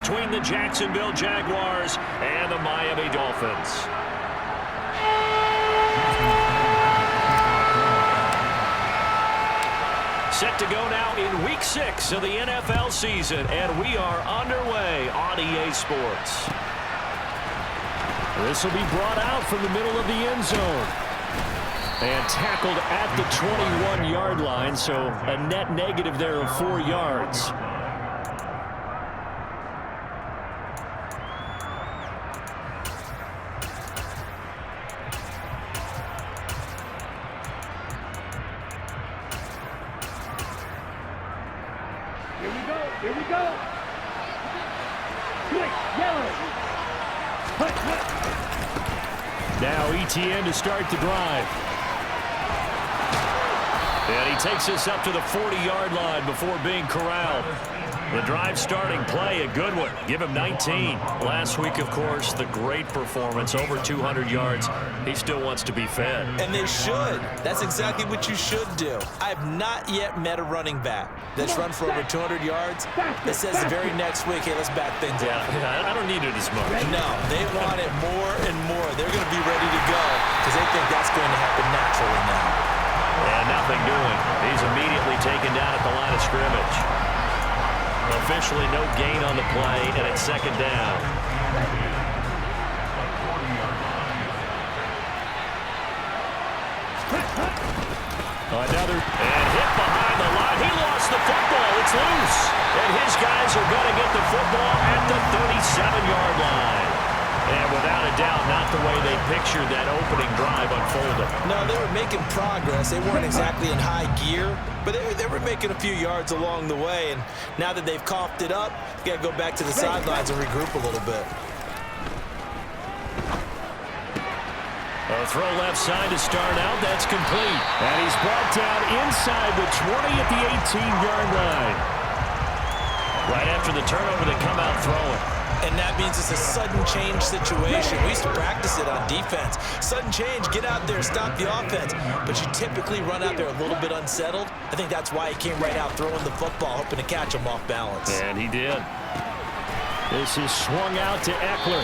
between the Jacksonville Jaguars and the Miami Dolphins. Set to go now in Week 6 of the NFL season, and we are underway on EA Sports. This will be brought out from the middle of the end zone. And tackled at the 21-yard line, so a net negative there of 4 yards. Here we go. Quick, yellow. Now ETN to start the drive. And he takes us up to the 40-yard line before being corralled. The drive starting play, a good one. Give him 19. Last week, of course, the great performance, over 200 yards. He still wants to be fed. And they should. That's exactly what you should do. I have not yet met a running back that's run for over 200 yards that says the very next week, hey, let's back things up. Yeah, I don't need it as much. No, they want it more and more. They're going to be ready to go because they think that's going to happen naturally now. And nothing doing. He's immediately taken down at the line of scrimmage. Officially no gain on the play, and it's second down. Another, and hit behind the line. He lost the football. It's loose. And his guys are going to get the football at the 37-yard line. And without a doubt, not the way they pictured that opening drive unfolding. No, they were making progress. They weren't exactly in high gear, but they were making a few yards along the way. And now that they've coughed it up, you got to go back to the sidelines and regroup a little bit. A throw left side to start out. That's complete. And he's brought down inside the 20 at the 18-yard line. Right after the turnover, they come out throwing. And that means it's a sudden change situation. We used to practice it on defense. Sudden change, get out there, stop the offense. But you typically run out there a little bit unsettled. I think that's why he came right out throwing the football, hoping to catch him off balance. And he did. This is swung out to Eckler.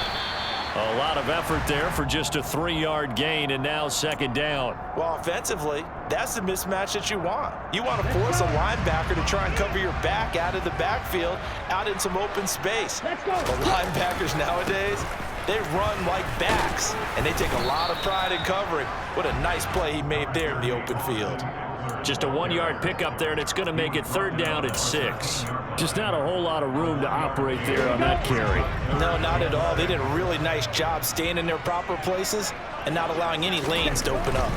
A lot of effort there for just a 3-yard gain, and now second down. Well, offensively, that's the mismatch that you want. You want to force a linebacker to try and cover your back out of the backfield, out in some open space. The linebackers nowadays, they run like backs, and they take a lot of pride in covering. What a nice play he made there in the open field. Just a 1-yard pickup there, and it's going to make it third down at 6. Just not a whole lot of room to operate there on that carry. No, not at all. They did a really nice job staying in their proper places and not allowing any lanes to open up.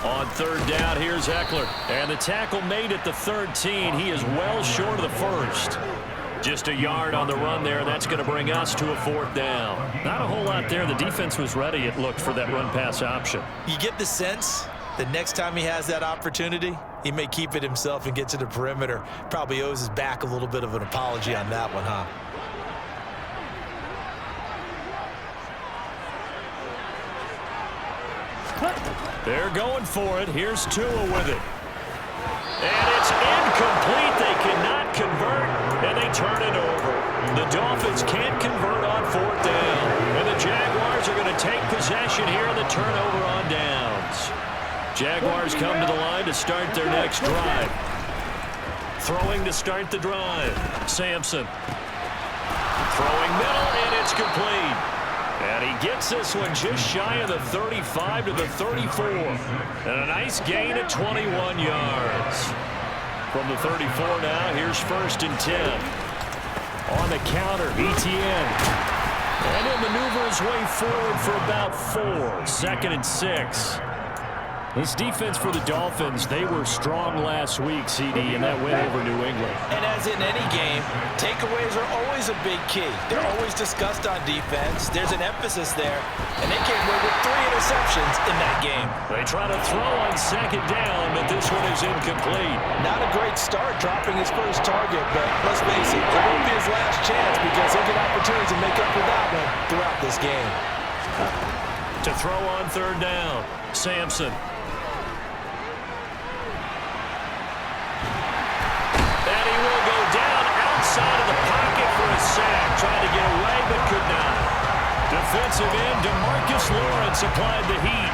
On third down, here's Eckler. And the tackle made at the 13. He is well short of the first. Just a yard on the run there, and that's going to bring us to a fourth down. Not a whole lot there. The defense was ready, it looked, for that run-pass option. You get the sense the next time he has that opportunity, he may keep it himself and get to the perimeter. Probably owes his back a little bit of an apology on that one, huh? They're going for it. Here's Tua with it. And it's incomplete. They cannot convert, and they turn it over. The Dolphins can't convert on fourth down. And the Jaguars are going to take possession here in the turnover on downs. Jaguars come to the line to start their next drive. Throwing to start the drive. Sampson. Throwing middle, and it's complete. And he gets this one just shy of the 35 to the 34. And a nice gain at 21 yards. From the 34 now, here's first and 10. On the counter, ETN. And he'll maneuver his way forward for about 4. Second and 6. This defense for the Dolphins, they were strong last week, CD, and that win over New England. And as in any game, takeaways are always a big key. They're always discussed on defense. There's an emphasis there, and they came away with 3 interceptions in that game. They try to throw on second down, but this one is incomplete. Not a great start dropping his first target, but let's face it, it won't be his last chance because he'll get opportunities to make up for that one throughout this game. To throw on third down, Sampson. And he will go down outside of the pocket for a sack, trying to get away but could not. Defensive end DeMarcus Lawrence applied the heat.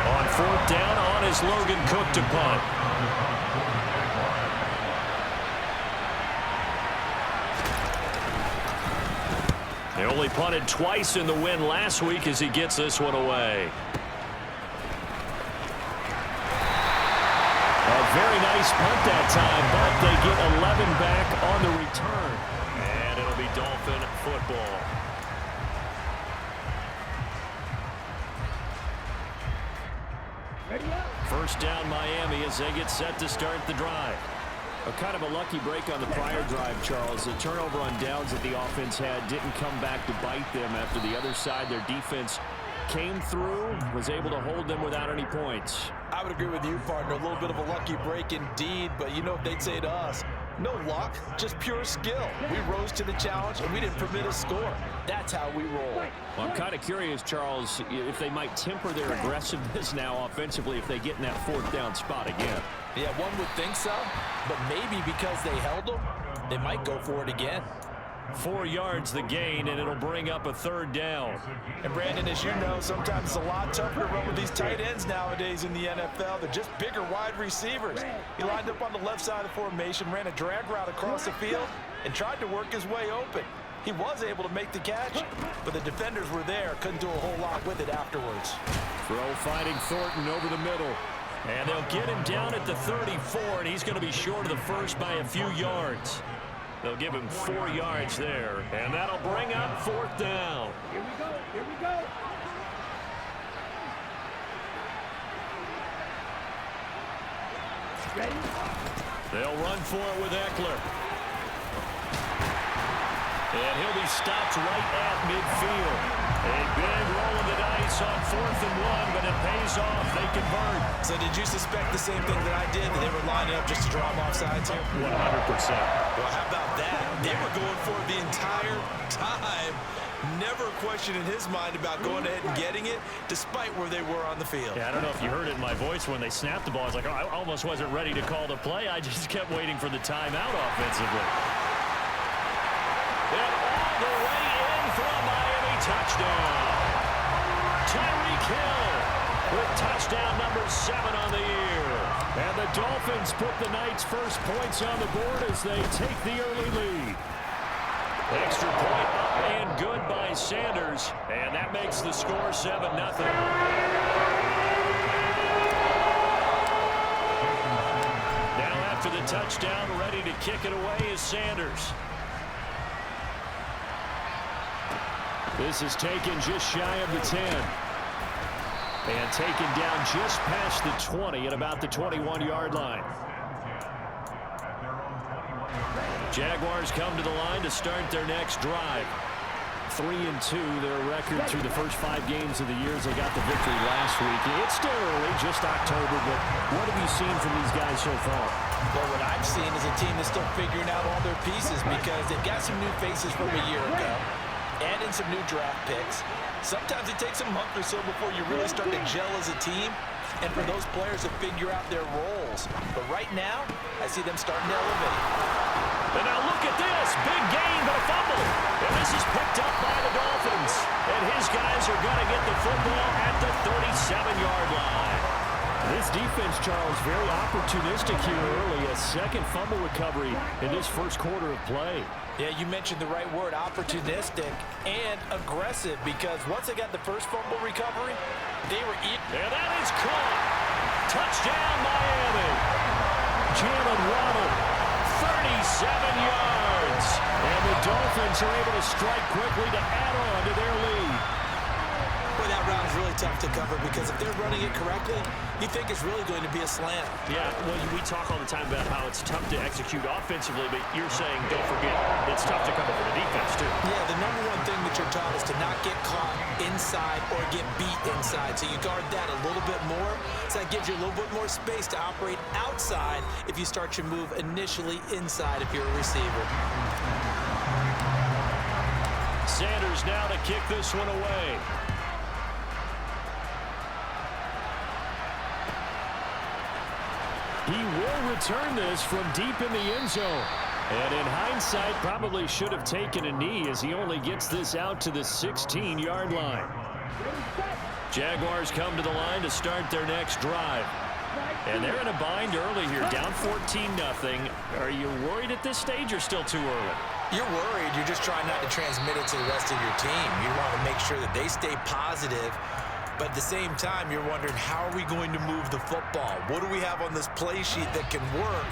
On 4th down on his Logan Cook to punt. They only punted twice in the win last week as he gets this one away. A very nice punt that time, but they get 11 back on the return. And it'll be Dolphin football. First down Miami as they get set to start the drive. A kind of a lucky break on the prior drive, Charles. The turnover on downs that the offense had didn't come back to bite them after the other side. Their defense came through, was able to hold them without any points. I would agree with you, partner. A little bit of a lucky break indeed, but you know what they'd say to us? No luck, just pure skill. We rose to the challenge, and we didn't permit a score. That's how we roll. Well, I'm kind of curious, Charles, if they might temper their aggressiveness now offensively if they get in that 4th down spot again. Yeah, one would think so, but maybe because they held them, they might go for it again. 4 yards the gain, and it'll bring up a 3rd down. And Brandon, as you know, sometimes it's a lot tougher to run with these tight ends nowadays in the NFL. They're just bigger wide receivers. He lined up on the left side of the formation, ran a drag route across the field, and tried to work his way open. He was able to make the catch, but the defenders were there, couldn't do a whole lot with it afterwards. Throw finding Thornton over the middle. And they'll get him down at the 34, and he's going to be short of the first by a few yards. They'll give him 4 yards there, and that'll bring up 4th down. Here we go. Here we go. Ready? They'll run for it with Eckler. And he'll be stopped right at midfield. A big roll of the dice on 4th and 1, but it pays off. They convert. So did you suspect the same thing that I did, that they were lining up just to draw them off sides here? 100%. Well, how about that? They were going for it the entire time. Never a question in his mind about going ahead and getting it, despite where they were on the field. Yeah, I don't know if you heard it in my voice when they snapped the ball. I was like, oh, I almost wasn't ready to call the play. I just kept waiting for the timeout offensively. And all the way in for a Miami touchdown. Tyreek Hill with touchdown number 7 on the year. And the Dolphins put the night's first points on the board as they take the early lead. Extra point up and good by Sanders. And that makes the score 7-0. Now after the touchdown, ready to kick it away is Sanders. This is taken just shy of the 10. And taken down just past the 20 at about the 21-yard line. Jaguars come to the line to start their next drive. 3-2, their record through the first 5 games of the year as they got the victory last week. It's still early, just October, but what have you seen from these guys so far? Well, what I've seen is a team that's still figuring out all their pieces because they've got some new faces from a year ago and in some new draft picks. Sometimes it takes a month or so before you really start to gel as a team and for those players to figure out their roles. But right now, I see them starting to elevate. And now look at this. Big gain, but a fumble. And this is picked up by the Dolphins. And his guys are going to get the football at the 37-yard line. This defense, Charles, very opportunistic here early. A second fumble recovery in this first quarter of play. Yeah, you mentioned the right word, opportunistic and aggressive, because once they got the first fumble recovery, they were eating. And that is caught. Touchdown, Miami. Jalen Waddle, 37 yards. And the Dolphins are able to strike quickly to add on to their lead. Boy, that round is really tough to cover because if they're running it correctly, you think it's really going to be a slam. Yeah, well, we talk all the time about how it's tough to execute offensively, but you're saying, don't forget, it's tough to cover for the defense, too. Yeah, the number one thing that you're taught is to not get caught inside or get beat inside. So you guard that a little bit more. So that gives you a little bit more space to operate outside if you start your move initially inside if you're a receiver. Sanders now to kick this one away. He will return this from deep in the end zone. And in hindsight, probably should have taken a knee as he only gets this out to the 16-yard line. Jaguars come to the line to start their next drive. And they're in a bind early here, down 14-0. Are you worried at this stage or still too early? You're worried. You're just trying not to transmit it to the rest of your team. You want to make sure that they stay positive. But at the same time, you're wondering, how are we going to move the football? What do we have on this play sheet that can work?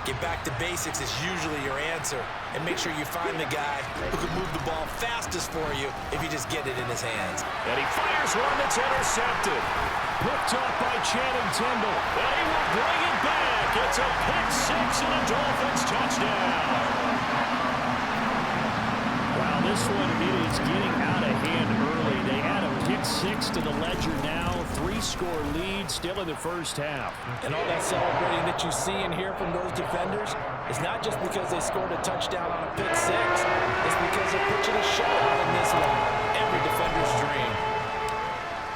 Get back to basics is usually your answer. And make sure you find the guy who can move the ball fastest for you if you just get it in his hands. And he fires one that's intercepted. Picked off by Channing Tindall. And he will bring it back. It's a pick six and a Dolphins touchdown. Wow, this one, it is getting out of hand early. They add a pick six to the ledger now. 3-score lead still in the first half. And all that celebrating that you see and hear from those defenders is not just because they scored a touchdown on a pick six. It's because they're pitching a shutout in this one. Every defender's dream.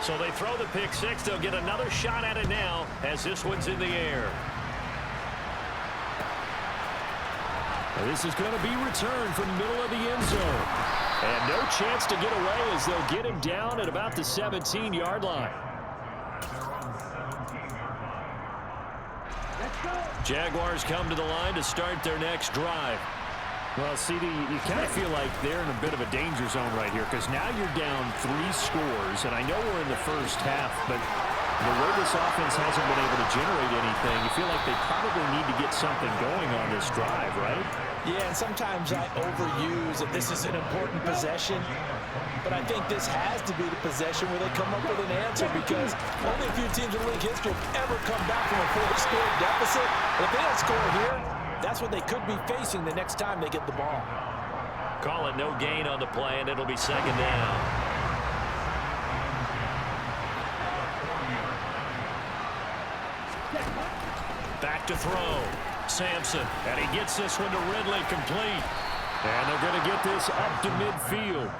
So they throw the pick six. They'll get another shot at it now as this one's in the air. This is going to be returned from the middle of the end zone. And no chance to get away as they'll get him down at about the 17-yard line. Jaguars come to the line to start their next drive. Well, CD, you kind of feel like they're in a bit of a danger zone right here because now you're down 3 scores, and I know we're in the first half, but the way this offense hasn't been able to generate anything, you feel like they probably need to get something going on this drive, right? Yeah, and sometimes I overuse that this is an important possession, but I think this has to be the possession where they come up with an answer because only a few teams in league history have ever come back from a 4-score deficit. And if they don't score here, that's what they could be facing the next time they get the ball. Call it no gain on the play, and it'll be second down. Back to throw. Sampson, and he gets this one to Ridley, complete. And they're going to get this up to midfield.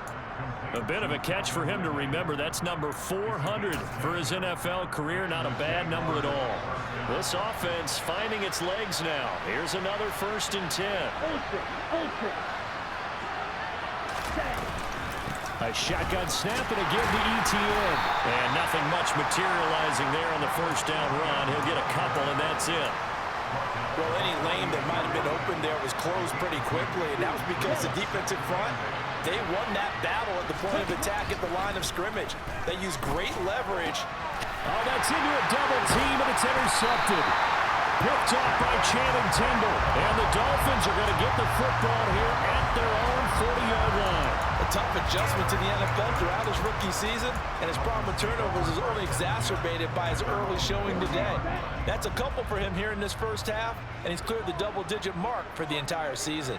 A bit of a catch for him to remember. That's number 400 for his NFL career. Not a bad number at all. This offense finding its legs now. Here's another 1st and 10. A shotgun snap and again to ETN. And nothing much materializing there on the first down run. He'll get a couple, and that's it. Well, any lane that might have been open there was closed pretty quickly, and that was because the defensive front, they won that battle at the point of attack at the line of scrimmage. They used great leverage. Oh, that's into a double team, and it's intercepted. Picked off by Channing Tindall. And the Dolphins are going to get the football here at their own 40-yard line. A tough adjustment to the NFL throughout his rookie season, and his problem with turnovers is only exacerbated by his early showing today. That's a couple for him here in this first half, and he's cleared the double-digit mark for the entire season.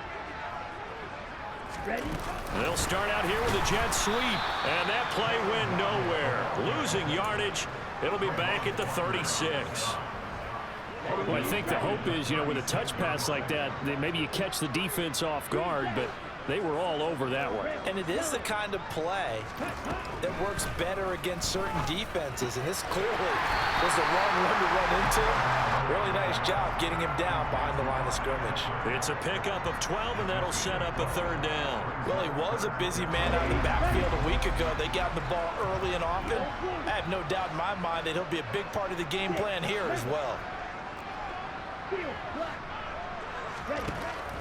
They'll start out here with a jet sweep, and that play went nowhere. Losing yardage. It'll be back at the 36. Well, I think the hope is, with a touch pass like that, maybe you catch the defense off guard, but they were all over that one. And it is the kind of play that works better against certain defenses, and this clearly was the wrong one to run into. Really nice job getting him down behind the line of scrimmage. It's a pickup of 12, and that'll set up a 3rd down. Well, he was a busy man out of the backfield a week ago. They got the ball early and often. I have no doubt in my mind that he'll be a big part of the game plan here as well.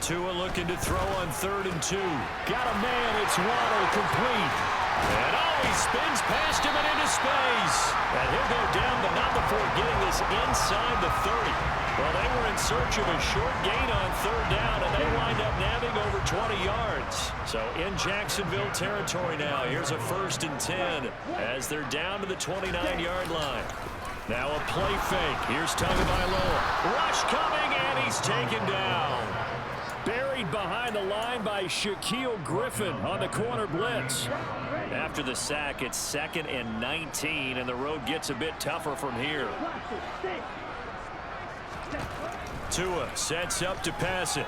Tua looking to throw on 3rd and 2. Got a man, it's Waddle, complete. And he spins past him and into space. And he'll go down, but not before getting this inside the 30. Well, they were in search of a short gain on 3rd down, and they wind up nabbing over 20 yards. So in Jacksonville territory now, here's a 1st and 10 as they're down to the 29-yard line. Now a play fake. Here's Tagovailoa. Rush coming, and he's taken down. Buried behind the line by Shaquille Griffin on the corner blitz. After the sack, it's 2nd and 19, and the road gets a bit tougher from here. Tua sets up to pass it.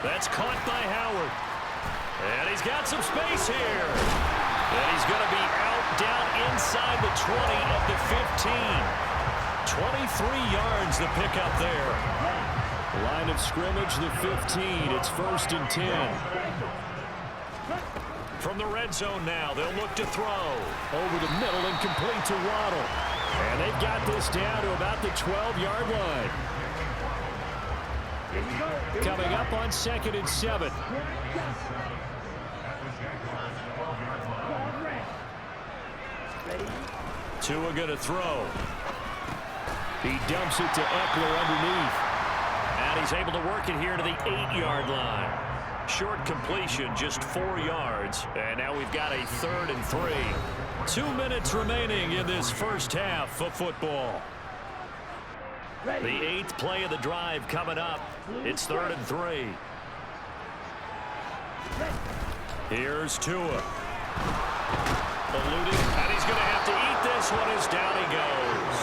That's caught by Howard. And he's got some space here. And he's going to be out down inside the 20 at the 15. 23 yards the pickup there. Line of scrimmage, the 15. It's 1st and 10. From the red zone now, they'll look to throw. Over the middle and complete to Waddle. And they've got this down to about the 12-yard line. Coming up on 2nd and 7. Tua going to throw. He dumps it to Eckler underneath. And he's able to work it here to the 8-yard line. Short completion, just 4 yards. And now we've got a 3rd and 3. 2 minutes remaining in this first half of football. The 8th play of the drive coming up. It's 3rd and 3. Here's Tua. Eluded, and he's going to have to eat this one as down he goes.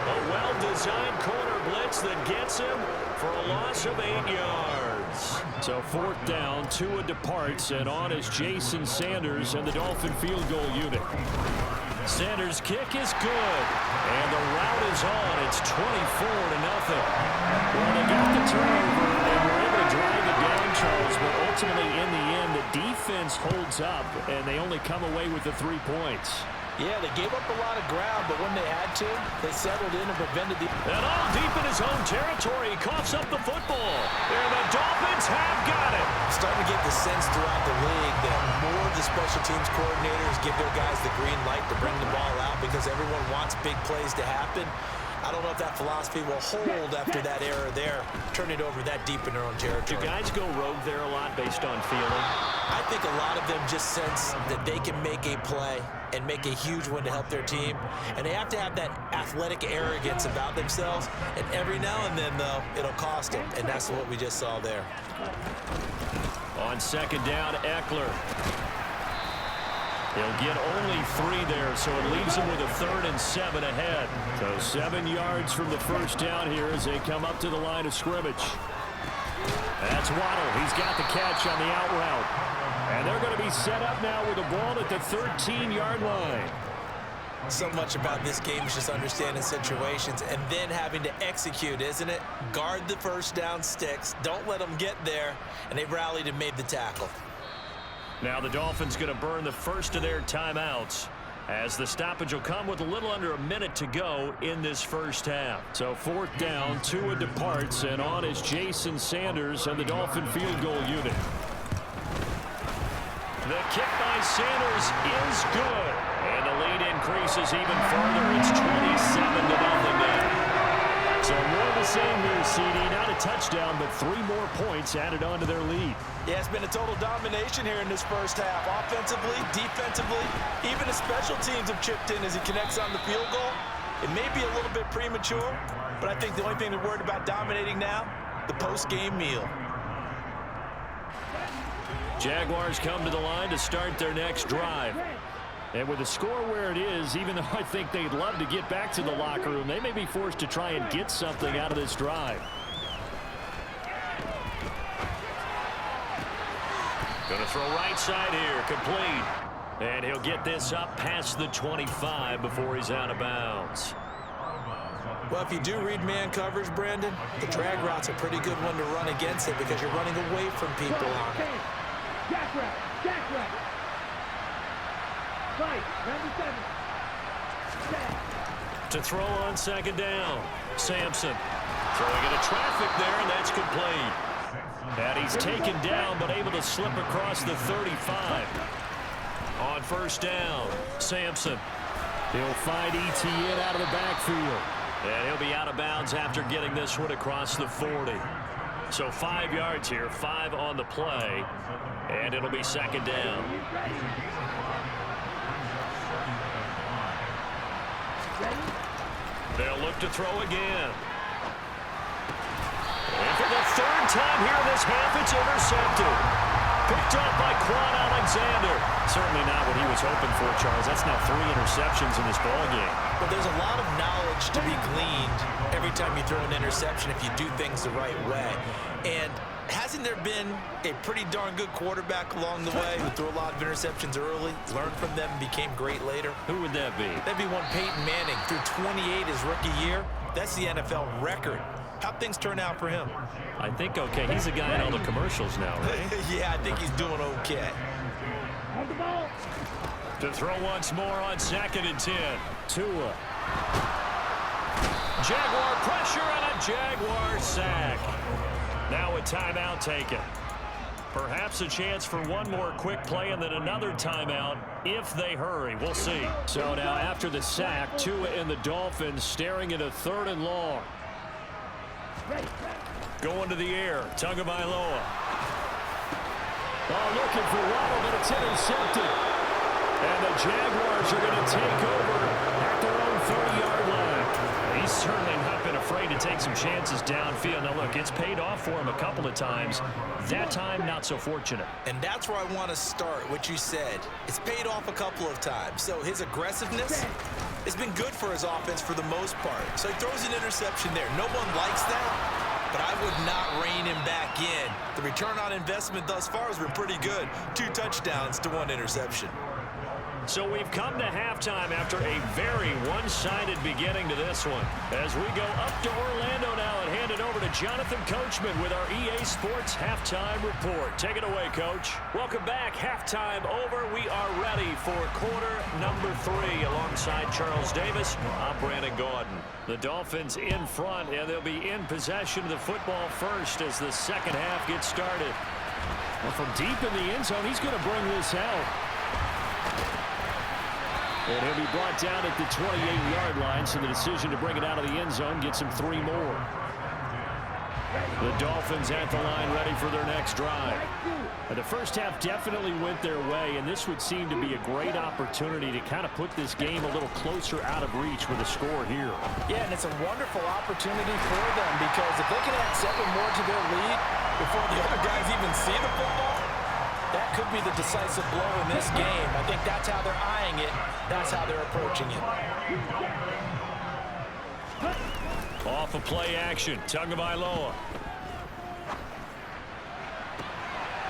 A well-designed corner blitz that gets him for a loss of 8 yards. So 4th down, Tua departs, and on is Jason Sanders and the Dolphin field goal unit. Sanders' kick is good, and the route is on. It's 24-0. Well, they got the turnover, and were able to drag it down, Charles, but ultimately in the end, the defense holds up, and they only come away with the 3 points. Yeah, they gave up a lot of ground, but when they had to, they settled in and prevented the... And all deep in his own territory, he coughs up the football. And the Dolphins have got it. Starting to get the sense throughout the league that more of the special teams coordinators give their guys the green light to bring the ball out because everyone wants big plays to happen. I don't know if that philosophy will hold after that error there, turning it over that deep in their own territory. Do guys go rogue there a lot based on feeling? I think a lot of them just sense that they can make a play and make a huge one to help their team. And they have to have that athletic arrogance about themselves. And every now and then, though, it'll cost them. And that's what we just saw there. On 2nd down, Eckler. He'll get only 3 there, so it leaves him with a 3rd and 7 ahead. So 7 yards from the first down here as they come up to the line of scrimmage. That's Waddle. He's got the catch on the out route. And they're going to be set up now with the ball at the 13-yard line. So much about this game is just understanding situations and then having to execute, isn't it? Guard the first down sticks. Don't let them get there. And they rallied and made the tackle. Now the Dolphins going to burn the first of their timeouts as the stoppage will come with a little under a minute to go in this first half. So 4th down, Tua departs, and on is Jason Sanders and the Dolphin field goal unit. The kick by Sanders is good, and the lead increases even further. It's 27-0 now. So more of the same here, CD. Not a touchdown, but 3 more points added on to their lead. Yeah, it's been a total domination here in this first half. Offensively, defensively, even the special teams have chipped in as he connects on the field goal. It may be a little bit premature, but I think the only thing they're worried about dominating now, the post-game meal. Jaguars come to the line to start their next drive. And with the score where it is, even though I think they'd love to get back to the locker room, they may be forced to try and get something out of this drive. Going to throw right side here, complete. And he'll get this up past the 25 before he's out of bounds. Well, if you do read man coverage, Brandon, the drag route's a pretty good one to run against it because you're running away from people on it. Jack route, jack route. Right, number 7. To throw on 2nd down, Sampson throwing into traffic there, and that's complete. And he's taken down, but able to slip across the 35. On 1st down, Sampson. He'll find ETN out of the backfield. And he'll be out of bounds after getting this one across the 40. So 5 yards here, 5 on the play, and it'll be 2nd down. They'll look to throw again. And for the 3rd time here in this half, it's intercepted. Picked up by Quan Alexander. Certainly not what he was hoping for, Charles. That's now 3 interceptions in this ballgame. But there's a lot of knowledge to be gleaned every time you throw an interception if you do things the right way. And hasn't there been a pretty darn good quarterback along the way who threw a lot of interceptions early, learned from them, and became great later? Who would that be? That'd be one Peyton Manning. Threw 28 his rookie year. That's the NFL record How'd things turn out for him? I think okay. He's a guy in all the commercials now, right? Yeah, I think he's doing okay. Hold the ball. To throw once more on 2nd and 10. Tua. Jaguar pressure and a Jaguar sack. Now a timeout taken. Perhaps a chance for one more quick play and then another timeout if they hurry. We'll see. So now after the sack, Tua and the Dolphins staring at a 3rd and long. Going to the air. Tagovailoa. Oh, looking for Waddle, but it's intercepted. And the Jaguars are going to take over at their own 30-yard line. He's certainly not been afraid to take some chances downfield. Now, look, it's paid off for him a couple of times. That time, not so fortunate. And that's where I want to start, what you said. It's paid off a couple of times. So his aggressiveness has been good for his offense for the most part. So he throws an interception there. No one likes that, but I would not rein him back in. The return on investment thus far has been pretty good. 2 touchdowns to 1 interception. So we've come to halftime after a very one-sided beginning to this one. As we go up to Orlando now and hand it over to Jonathan Coachman with our EA Sports Halftime Report. Take it away, Coach. Welcome back. Halftime over. We are ready for quarter number 3. Alongside Charles Davis, I'm Brandon Gaudin. The Dolphins in front, and they'll be in possession of the football first as the second half gets started. Well, from deep in the end zone, he's going to bring this out. And he'll be brought down at the 28-yard line, so the decision to bring it out of the end zone gets him 3 more. The Dolphins at the line ready for their next drive. The first half definitely went their way, and this would seem to be a great opportunity to kind of put this game a little closer out of reach with a score here. Yeah, and it's a wonderful opportunity for them because if they can add 7 more to their lead before the other guys even see the football, that could be the decisive blow in this game. I think that's how they're eyeing it. That's how they're approaching it. Off of play action, Tagovailoa.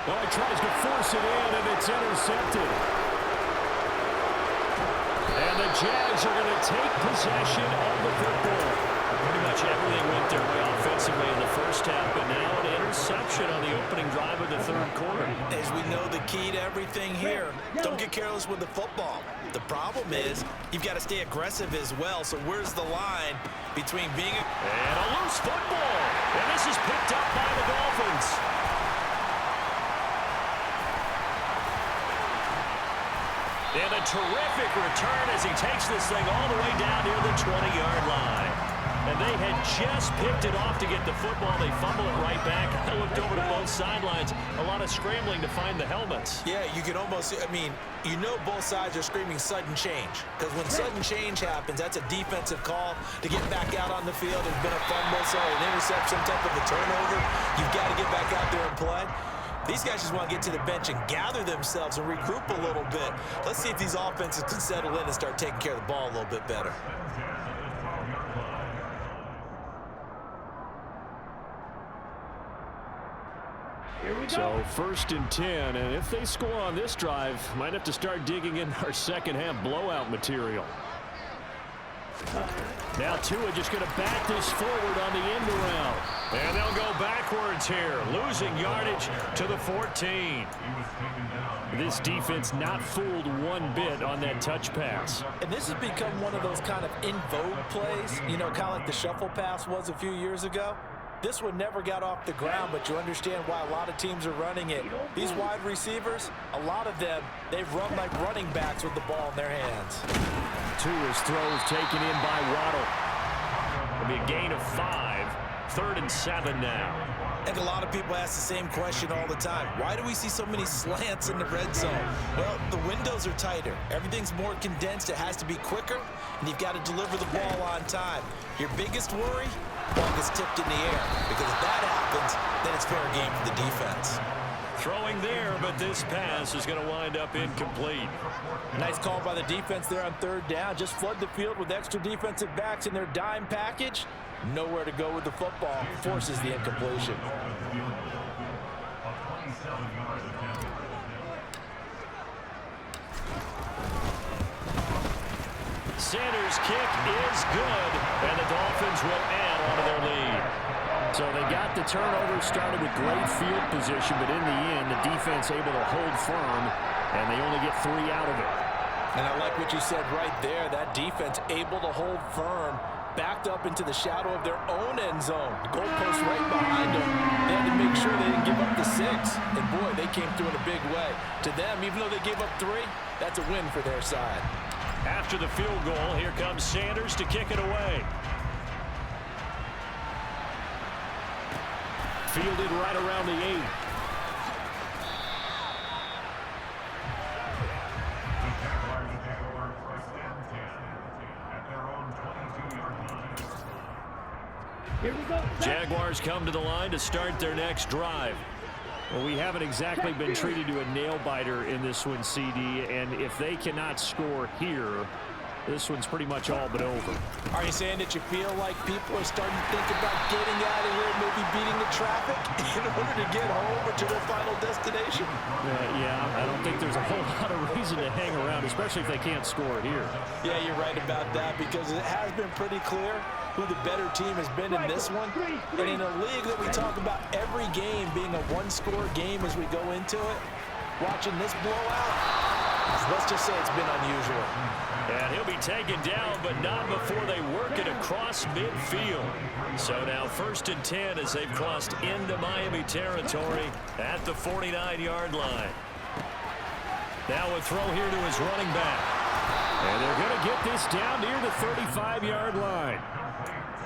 Well, he tries to force it in, and it's intercepted. And the Jags are going to take possession of the football. Pretty much everything went their way offensively in the first half, but now an interception on the opening drive of the 3rd quarter. As we know, the key to everything here, don't get careless with the football. The problem is you've got to stay aggressive as well. So where's the line between being And a loose football. And this is picked up by the Dolphins. And a terrific return as he takes this thing all the way down near the 20-yard line. And they had just picked it off to get the football. They fumble it right back. I looked over to both sidelines. A lot of scrambling to find the helmets. Yeah, you can almost, I mean, you know both sides are screaming sudden change. Because when sudden change happens, that's a defensive call to get back out on the field. There's been a fumble, an interception, some type of a turnover. You've got to get back out there and play. These guys just want to get to the bench and gather themselves and regroup a little bit. Let's see if these offenses can settle in and start taking care of the ball a little bit better. So 1st and 10, and if they score on this drive, might have to start digging in our second half blowout material. Now Tua just going to back this forward on the end around. And they'll go backwards here, losing yardage to the 14. This defense not fooled one bit on that touch pass. And this has become one of those kind of in vogue plays, you know, kind of like the shuffle pass was a few years ago. This one never got off the ground, but you understand why a lot of teams are running it. These wide receivers, a lot of them, they've run like running backs with the ball in their hands. Tua's throws taken in by Waddle. It'll be a gain of 5. 3rd and 7 now. I think a lot of people ask the same question all the time. Why do we see so many slants in the red zone? Well, the windows are tighter. Everything's more condensed. It has to be quicker, and you've got to deliver the ball on time. Your biggest worry? Ball gets tipped in the air, because if that happens, then it's fair game for the defense. Throwing there, but this pass is going to wind up incomplete. Nice call by the defense there on 3rd down. Just flood the field with extra defensive backs in their dime package. Nowhere to go with the football. Forces the incompletion. Sanders' kick is good, and the Dolphins will add on to their lead. So they got the turnover, started with great field position, but in the end, the defense able to hold firm, and they only get 3 out of it. And I like what you said right there. That defense able to hold firm, backed up into the shadow of their own end zone. Goalpost right behind them. They had to make sure they didn't give up the 6. And boy, they came through in a big way. To them, even though they gave up 3, that's a win for their side. After the field goal, here comes Sanders to kick it away. Fielded right around the 8. Here we go. Jaguars come to the line to start their next drive. Well, we haven't exactly been treated to a nail-biter in this one, CD, and if they cannot score here, this one's pretty much all but over. Are you saying that you feel like people are starting to think about getting out of here, maybe beating the traffic in order to get home or to their final destination? Yeah, I don't think there's a whole lot of reason to hang around, especially if they can't score here. Yeah, you're right about that, because it has been pretty clear who the better team has been in this one. And in a league that we talk about every game being a one-score game as we go into it, watching this blowout, let's just say it's been unusual. And he'll be taken down, but not before they work it across midfield. So now 1st and 10 as they've crossed into Miami territory at the 49-yard line. Now a throw here to his running back. And they're going to get this down near the 35-yard line.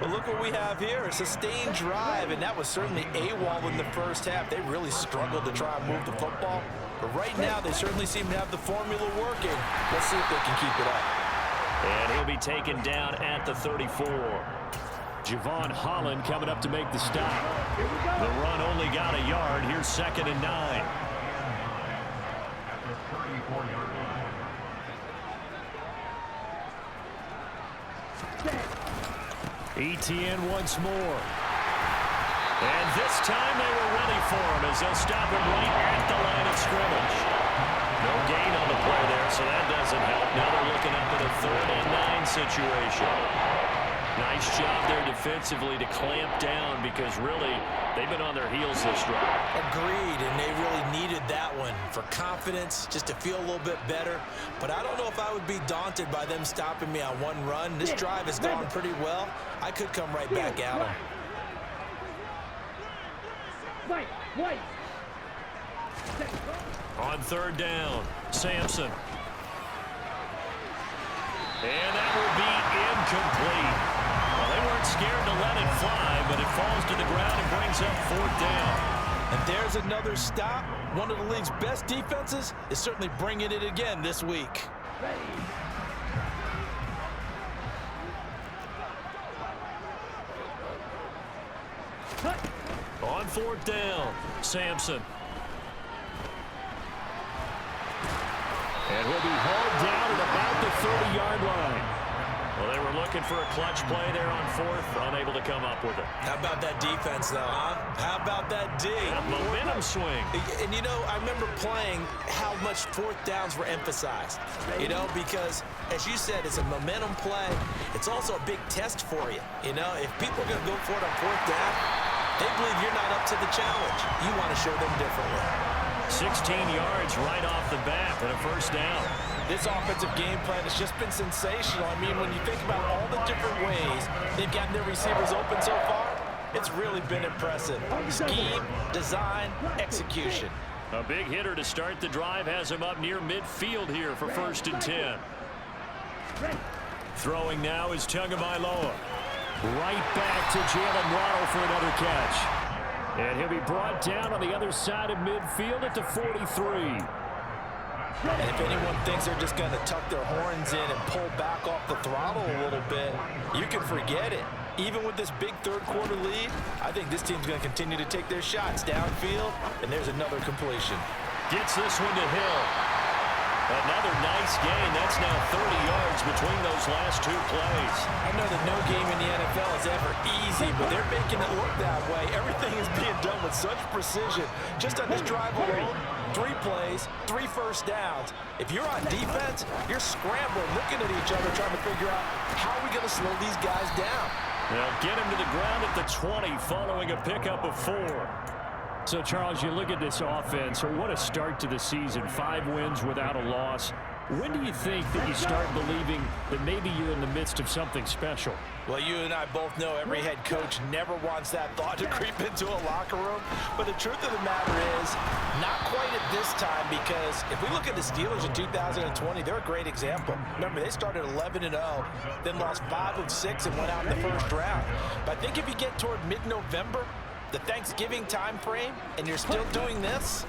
But look what we have here, a sustained drive, and that was certainly AWOL in the first half. They really struggled to try and move the football. But right now, they certainly seem to have the formula working. Let's see if they can keep it up. And he'll be taken down at the 34. Javon Holland coming up to make the stop. The run only got a yard. Here's 2nd and 9. ETN once more. And this time they were ready for him as they'll stop him right at the line of scrimmage. No gain on the play there, so that doesn't help. Now they're looking up at a 3rd and 9 situation. Nice job there defensively to clamp down, because really they've been on their heels this drive. Agreed, and they really needed that one for confidence, just to feel a little bit better. But I don't know if I would be daunted by them stopping me on one run. This drive has gone pretty well. I could come right back at them. On 3rd down, Sampson. And that will be incomplete. Well, they weren't scared to let it fly, but it falls to the ground and brings up 4th down. And there's another stop. One of the league's best defenses is certainly bringing it again this week. On 4th down, Sampson. And he'll be hauled down at about the 30-yard line. Well, they were looking for a clutch play there on 4th, unable to come up with it. How about that defense, though, huh? How about that D? A momentum swing. And, you know, I remember playing how much 4th downs were emphasized. You know, because, as you said, it's a momentum play. It's also a big test for you. You know, if people are going to go for it on 4th down, they believe you're not up to the challenge. You want to show them differently. 16 yards right off the bat and a 1st down. This offensive game plan has just been sensational. I mean, when you think about all the different ways they've gotten their receivers open so far, it's really been impressive. Scheme, design, execution. A big hitter to start the drive has him up near midfield here for 1st and 10. Throwing now is Tagovailoa. Right back to Jalen Waddle for another catch. And he'll be brought down on the other side of midfield at the 43. And if anyone thinks they're just going to tuck their horns in and pull back off the throttle a little bit, you can forget it. Even with this big 3rd quarter lead, I think this team's going to continue to take their shots downfield, and there's another completion. Gets this one to Hill. Another nice gain. That's now 30 yards between those last 2 plays. I know that no game in the NFL is ever easy, but they're making it look that way. Everything is being done with such precision. Just on this drive alone, 3 plays, 3 1st downs. If you're on defense, you're scrambling, looking at each other, trying to figure out how are we going to slow these guys down. They'll get him to the ground at the 20 following a pickup of 4. So, Charles, you look at this offense, or what a start to the season. 5 wins without a loss. When do you think that you start believing that maybe you're in the midst of something special? Well, you and I both know every head coach never wants that thought to creep into a locker room. But the truth of the matter is, not quite at this time, because if we look at the Steelers in 2020, they're a great example. Remember, they started 11-0, then lost 5 of 6 and went out in the first round. But I think if you get toward mid-November, the Thanksgiving time frame, and you're still doing this,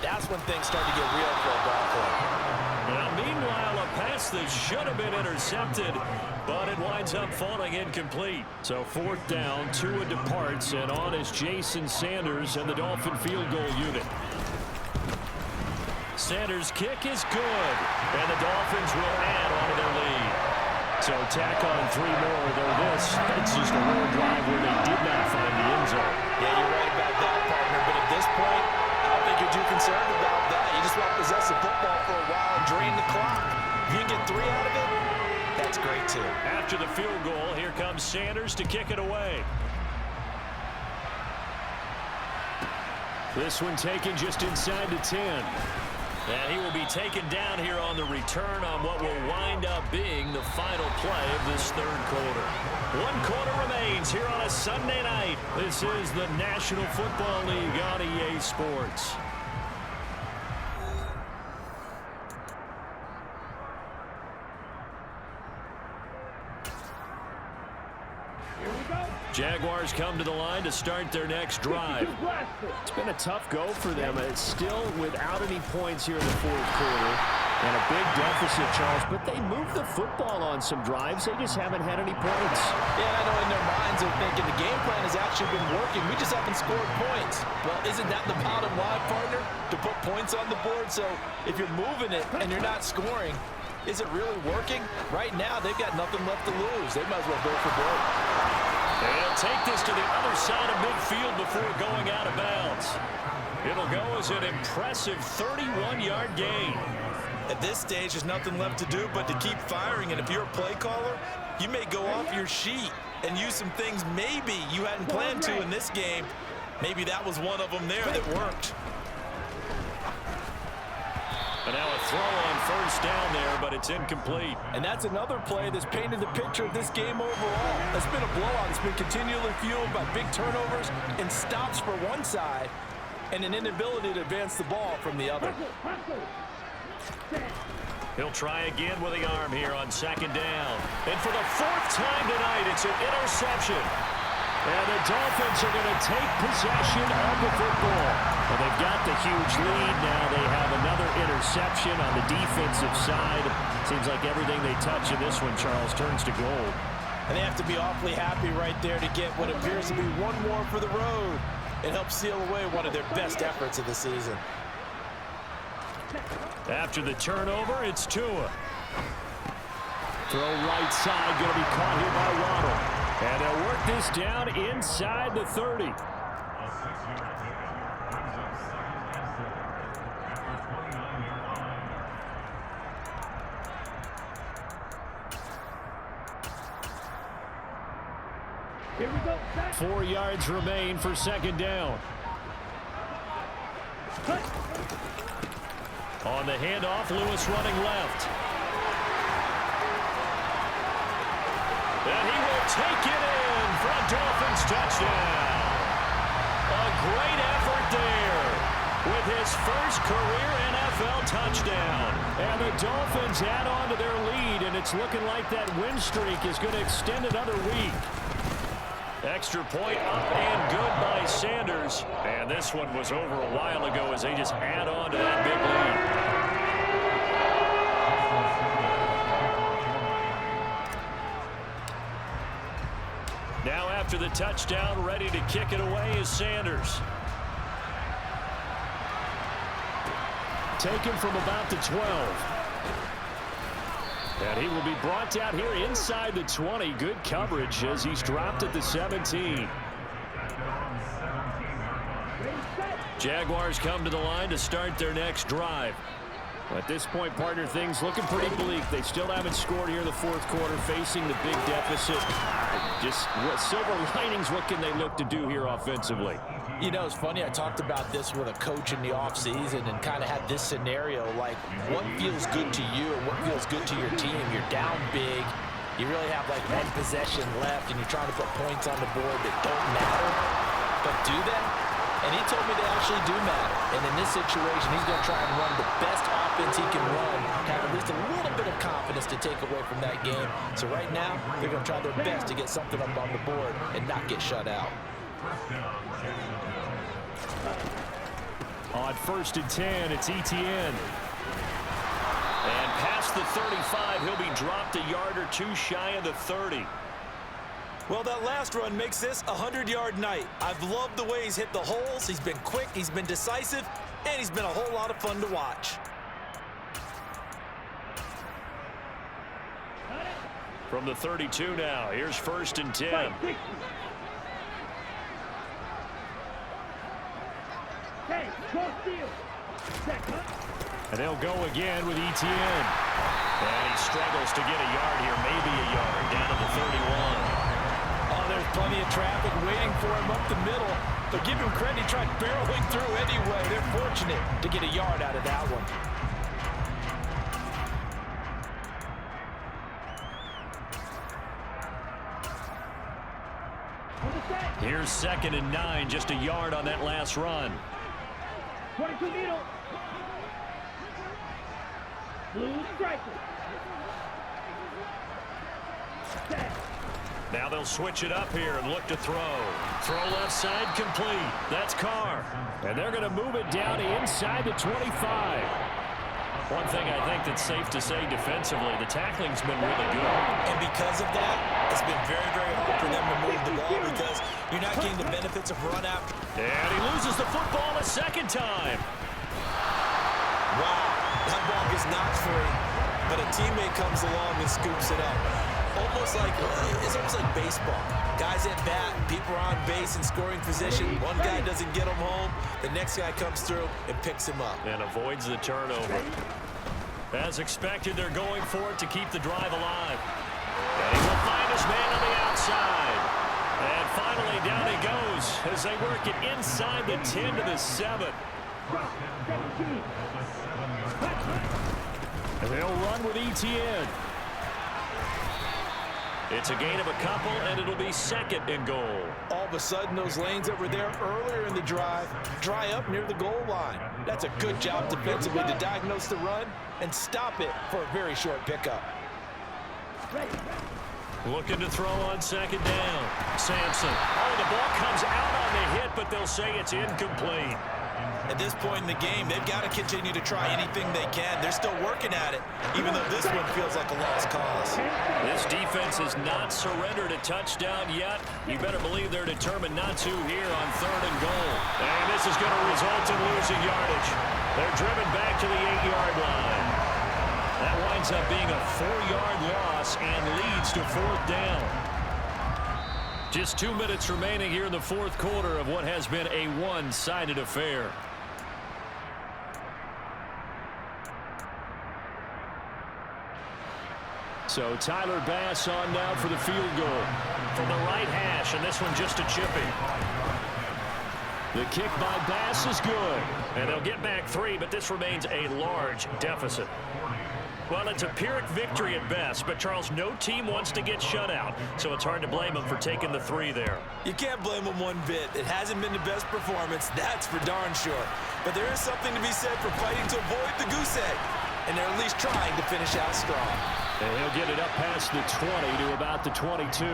that's when things start to get real for a ball club. Now, meanwhile, a pass that should have been intercepted, but it winds up falling incomplete. So 4th down, Tua departs, and on is Jason Sanders and the Dolphin field goal unit. Sanders' kick is good, and the Dolphins will add on to their lead. So tack on 3 more, though it's just a road drive where they did not find the end zone. Yeah, you're right about that, partner, but at this point, I don't think you're too concerned about that. You just want to possess the football for a while and drain the clock. If you can get 3 out of it, that's great, too. After the field goal, here comes Sanders to kick it away. This one taken just inside the 10. And he will be taken down here on the return on what will wind up being the final play of this 3rd quarter. 1 quarter remains here on a Sunday night. This is the National Football League on EA Sports. Jaguars come to the line to start their next drive. It's been a tough go for them. It's still without any points here in the 4th quarter. And a big deficit, Charles. But they move the football on some drives. They just haven't had any points. Yeah, I know in their minds they're thinking the game plan has actually been working. We just haven't scored points. Well, isn't that the bottom line, partner? To put points on the board? So if you're moving it and you're not scoring, is it really working? Right now, they've got nothing left to lose. They might as well go for broke. They'll take this to the other side of midfield before going out of bounds. It'll go as an impressive 31-yard gain. At this stage, there's nothing left to do but to keep firing. And if you're a play caller, you may go off your sheet and use some things maybe you hadn't planned to in this game. Maybe that was one of them there that worked. And now a throw on 1st down there, but it's incomplete. And that's another play that's painted the picture of this game overall. It's been a blowout. It's been continually fueled by big turnovers and stops for one side and an inability to advance the ball from the other. He'll try again with the arm here on 2nd down. And for the 4th time tonight, it's an interception. And the Dolphins are going to take possession of the football. Well, they've got the huge lead. Now they have another interception on the defensive side. Seems like everything they touch in this one, Charles, turns to gold. And they have to be awfully happy right there to get what appears to be one more for the road. It helps seal away one of their best efforts of the season. After the turnover, it's Tua. Throw right side, going to be caught here by Waddle. And they'll work this down inside the 30. Here we go. 4 yards remain for 2nd down. On the handoff, Lewis running left. And he will take it in for a Dolphins touchdown. A great effort there with his first career NFL touchdown. And the Dolphins add on to their lead, and it's looking like that win streak is going to extend another week. Extra point up and good by Sanders. And this one was over a while ago as they just add on to that big lead. Now after the touchdown, ready to kick it away is Sanders. Taken from about the 12. And he will be brought down here inside the 20. Good coverage as he's dropped at the 17. Jaguars come to the line to start their next drive. At this point, partner, things looking pretty bleak. They still haven't scored here in the fourth quarter, facing the big deficit. Just what silver linings, what can they look to do here offensively? You know, it's funny, I talked about this with a coach in the offseason and kind of had this scenario, like what feels good to you and what feels good to your team. You're down big. You really have like one possession left, and you're trying to put points on the board that don't matter. But do they? And he told me they actually do matter. And in this situation, he's going to try and run the best offense he can run, have at least a little bit of confidence to take away from that game. So right now, they're going to try their best to get something up on the board and not get shut out. On 1st and 10, it's Etienne. And past the 35, he'll be dropped a yard or two shy of the 30. Well, that last run makes this a 100-yard night. I've loved the way he's hit the holes. He's been quick, he's been decisive, and he's been a whole lot of fun to watch. From the 32 now, here's 1st and 10. And they'll go again with Etienne. And he struggles to get a yard here, maybe a yard, down to the 31. Oh, there's plenty of traffic waiting for him up the middle. But give him credit, he tried barreling through anyway. They're fortunate to get a yard out of that one. Here's 2nd and 9, just a yard on that last run. 22 middle. Blue striker. Now they'll switch it up here and look to throw. Throw left side complete. That's Carr. And they're going to move it down to inside the 25. One thing I think that's safe to say defensively, the tackling's been really good. And because of that, it's been very, very hard for them to move the ball because you're not getting the benefits of run after. And he loses the football a second time. Wow, that ball gets knocked free, but a teammate comes along and scoops it up. It's almost like baseball. Guys at bat, people are on base in scoring position. One guy doesn't get him home. The next guy comes through and picks him up. And avoids the turnover. As expected, they're going for it to keep the drive alive. And he will find his man on the outside. And finally, down he goes as they work it inside the 10 to the 7. And they'll run with Etienne. It's a gain of a couple, and it'll be 2nd and goal. All of a sudden, those lanes that were there earlier in the drive dry up near the goal line. That's a good job defensively to diagnose the run and stop it for a very short pickup. Looking to throw on 2nd down. Sampson. Oh, the ball comes out on the hit, but they'll say it's incomplete. At this point in the game, they've got to continue to try anything they can. They're still working at it, even though this one feels like a lost cause. This defense has not surrendered a touchdown yet. You better believe they're determined not to here on 3rd and goal. And this is going to result in losing yardage. They're driven back to the 8-yard line. That winds up being a 4-yard loss and leads to 4th down. Just 2 minutes remaining here in the 4th quarter of what has been a one-sided affair. So Tyler Bass on now for the field goal. From the right hash, and this one just a chipping. The kick by Bass is good. And they'll get back 3, but this remains a large deficit. Well, it's a Pyrrhic victory at best, but Charles, no team wants to get shut out, so it's hard to blame them for taking the 3 there. You can't blame them one bit. It hasn't been the best performance, that's for darn sure. But there is something to be said for fighting to avoid the goose egg, and they're at least trying to finish out strong. And he'll get it up past the 20 to about the 22.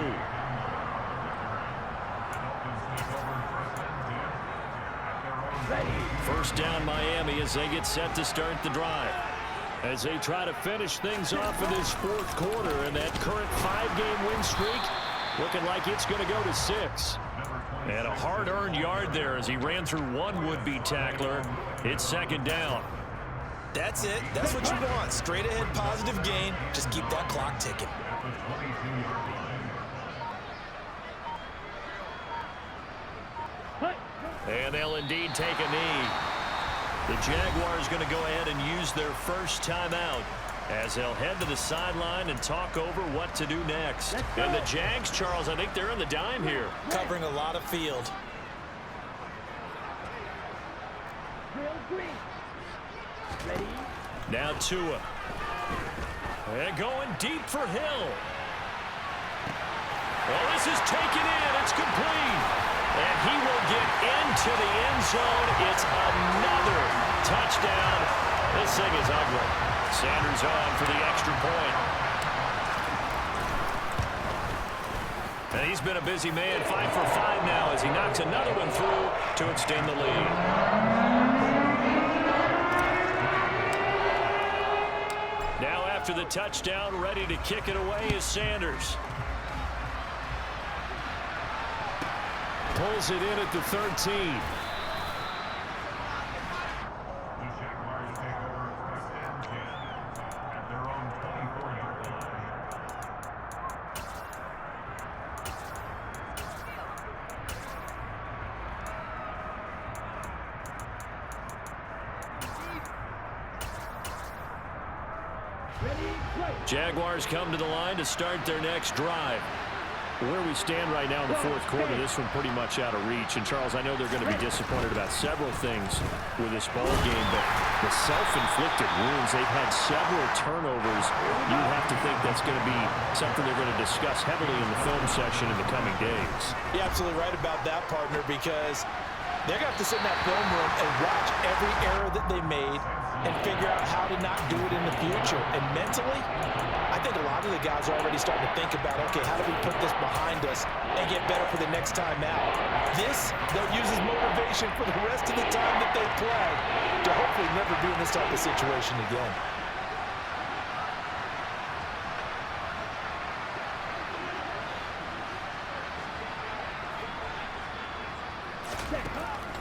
First down Miami as they get set to start the drive. As they try to finish things off in this 4th quarter, and that current 5-game win streak looking like it's going to go to 6. And a hard-earned yard there as he ran through one would-be tackler. It's 2nd down. That's it. That's what you want. Straight ahead positive gain. Just keep that clock ticking. And they'll indeed take a knee. The Jaguars going to go ahead and use their first timeout as they'll head to the sideline and talk over what to do next. And the Jags, Charles, I think they're in the dime here. Covering a lot of field. Ready? Now Tua. And going deep for Hill. Well, this is taken in. It's complete. And he will get into the end zone. It's another touchdown. This thing is ugly. Sanders on for the extra point. And he's been a busy man, 5 for 5 now as he knocks another one through to extend the lead. Now after the touchdown, ready to kick it away is Sanders. Pulls it in at the 13. Jaguars come to the line to start their next drive. Where we stand right now in the fourth quarter, this one pretty much out of reach. And, Charles, I know they're going to be disappointed about several things with this ball game, but the self-inflicted wounds, they've had several turnovers. You have to think that's going to be something they're going to discuss heavily in the film session in the coming days. You're absolutely right about that, partner, because they're going to have to sit in that film room and watch every error that they made and figure out how to not do it in the future. And mentally, I think a lot of the guys are already starting to think about, okay, how do we put this behind us and get better for the next time out? This, they'll use as motivation for the rest of the time that they play to hopefully never be in this type of situation again.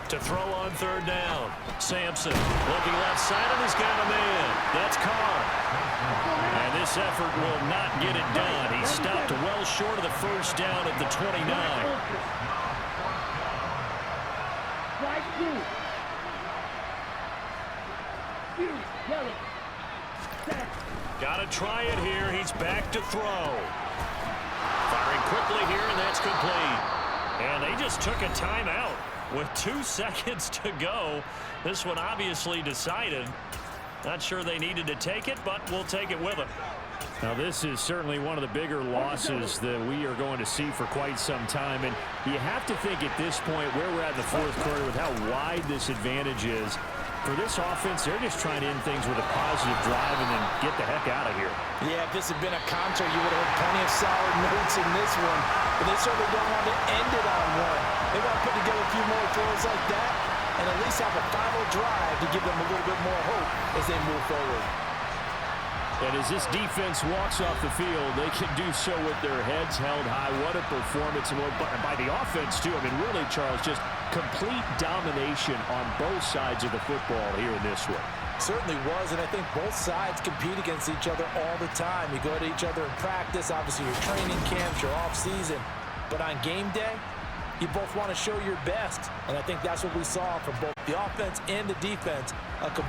To throw on third down. Sampson looking left side, and he's got a man. That's Carr. And this effort will not get it done. He stopped well short of the first down at the 29. Got to try it here. He's back to throw. Firing quickly here, and that's complete. And they just took a timeout. With 2 seconds to go, this one obviously decided. Not sure they needed to take it, but we'll take it with them. Now, this is certainly one of the bigger losses that we are going to see for quite some time. And you have to think at this point where we're at in the fourth quarter with how wide this advantage is. For this offense, they're just trying to end things with a positive drive and then get the heck out of here. Yeah, if this had been a concert, you would have heard plenty of sour notes in this one. But they certainly don't want to end it on one. They want to put together a few more throws like that and at least have a final drive to give them a little bit more hope as they move forward. And as this defense walks off the field, they can do so with their heads held high. What a performance by the offense, too. I mean, really, Charles, just complete domination on both sides of the football here in this one. Certainly was, and I think both sides compete against each other all the time. You go to each other in practice, obviously your training camps, your off-season. But on game day, you both want to show your best. And I think that's what we saw from both the offense and the defense.